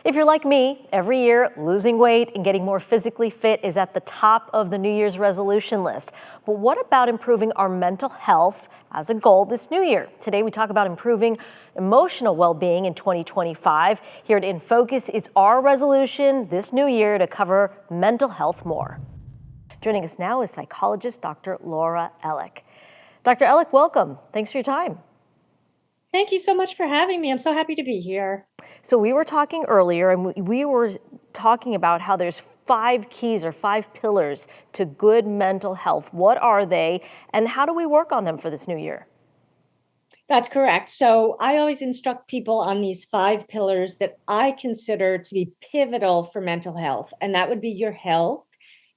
If you're like me, every year losing weight and getting more physically fit is at the top of the New Year's resolution list. But what about improving our mental health as a goal this new year? Today we talk about improving emotional well-being in 2025. Here at In Focus, it's our resolution this new year to cover mental health more. Joining us now is psychologist Dr. Laura Ellick. Dr. Ellick, welcome. Thanks for your time. Thank you so much for having me. I'm so happy to be here. So we were talking earlier and we were talking about how there's 5 keys or 5 pillars to good mental health. What are they and how do we work on them for this new year? That's correct. So I always instruct people on these 5 pillars that I consider to be pivotal for mental health. And that would be your health,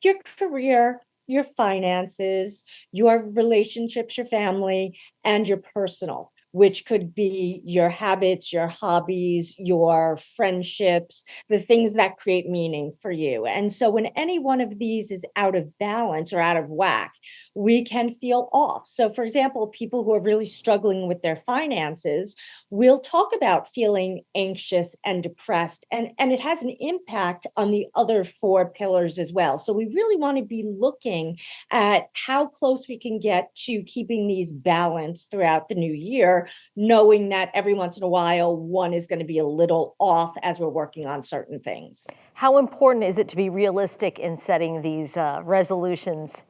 your career, your finances, your relationships, your family, and your personal, which could be your habits, your hobbies, your friendships, the things that create meaning for you. And so when any one of these is out of balance or out of whack, we can feel off. So for example, people who are really struggling with their finances will talk about feeling anxious and depressed, and it has an impact on the other 4 pillars as well. So we really want to be looking at how close we can get to keeping these balanced throughout the new year, knowing that every once in a while, one is going to be a little off as we're working on certain things. How important is it to be realistic in setting these resolutions?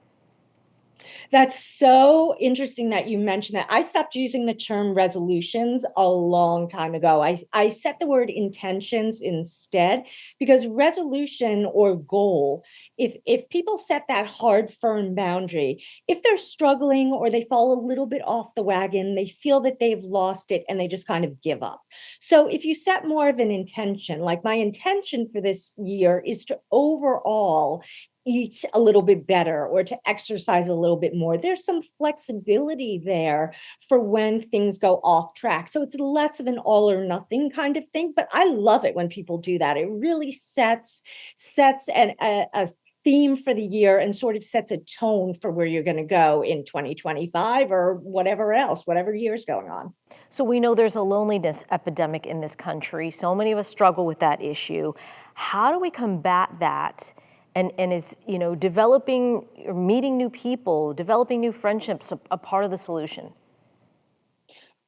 That's so interesting that you mentioned that. I stopped using the term resolutions a long time ago. I set the word intentions instead, because resolution or goal, if people set that hard, firm boundary, if they're struggling or they fall a little bit off the wagon, they feel that they've lost it and they just kind of give up. So if you set more of an intention, like my intention for this year is to overall eat a little bit better or to exercise a little bit more, there's some flexibility there for when things go off track. So it's less of an all or nothing kind of thing, but I love it when people do that. It really sets a theme for the year and sort of sets a tone for where you're going to go in 2025 or whatever else, whatever year's going on. So we know there's a loneliness epidemic in this country. So many of us struggle with that issue. How do we combat that? And is, developing or meeting new people, developing new friendships a part of the solution?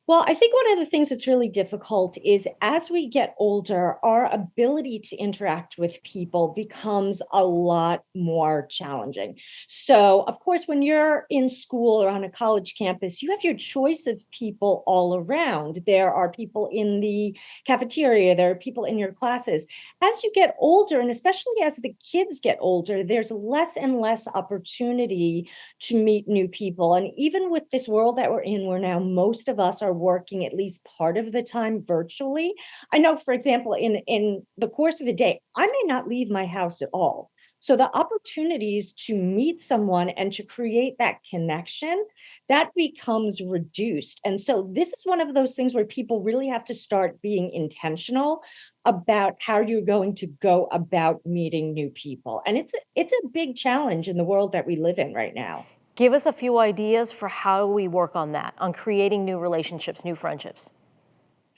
Well, I think one of the things that's really difficult is as we get older, our ability to interact with people becomes a lot more challenging. So, of course, when you're in school or on a college campus, you have your choice of people all around. There are people in the cafeteria, there are people in your classes. As you get older, and especially as the kids get older, there's less and less opportunity to meet new people. And even with this world that we're in, where now most of us are working at least part of the time virtually. I know, for example, in the course of the day, I may not leave my house at all. So the opportunities to meet someone and to create that connection, that becomes reduced. And so this is one of those things where people really have to start being intentional about how you're going to go about meeting new people. And it's a big challenge in the world that we live in right now. Give us a few ideas for how we work on that, on creating new relationships, new friendships.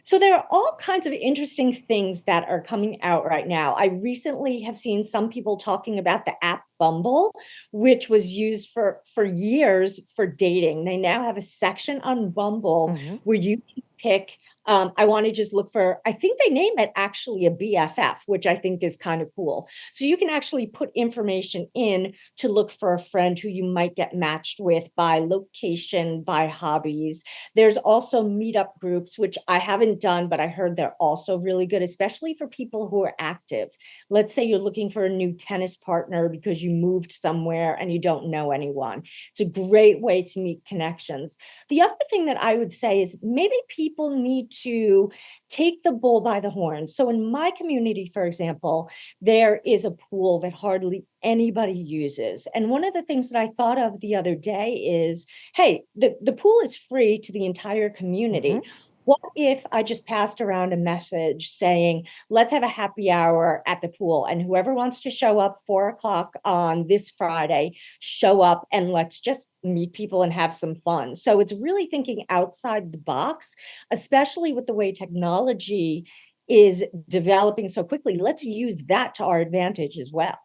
So there are all kinds of interesting things that are coming out right now. I recently have seen some people talking about the app Bumble, which was used for years for dating. They now have a section on Bumble where you can pick. I want to just look for, I think they name it actually a BFF, which I think is kind of cool. So you can actually put information in to look for a friend who you might get matched with by location, by hobbies. There's also meetup groups, which I haven't done, but I heard they're also really good, especially for people who are active. Let's say you're looking for a new tennis partner because you moved somewhere and you don't know anyone. It's a great way to meet connections. The other thing that I would say is maybe people need to take the bull by the horns. So in my community, for example, there is a pool that hardly anybody uses. And one of the things that I thought of the other day is, hey, the pool is free to the entire community. What if I just passed around a message saying, let's have a happy hour at the pool, and whoever wants to show up 4 o'clock on this Friday, show up and let's just meet people and have some fun. So it's really thinking outside the box, especially with the way technology is developing so quickly. Let's use that to our advantage as well.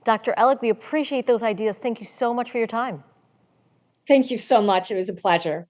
Dr. Ellick, we appreciate those ideas. Thank you so much for your time. Thank you so much. It was a pleasure.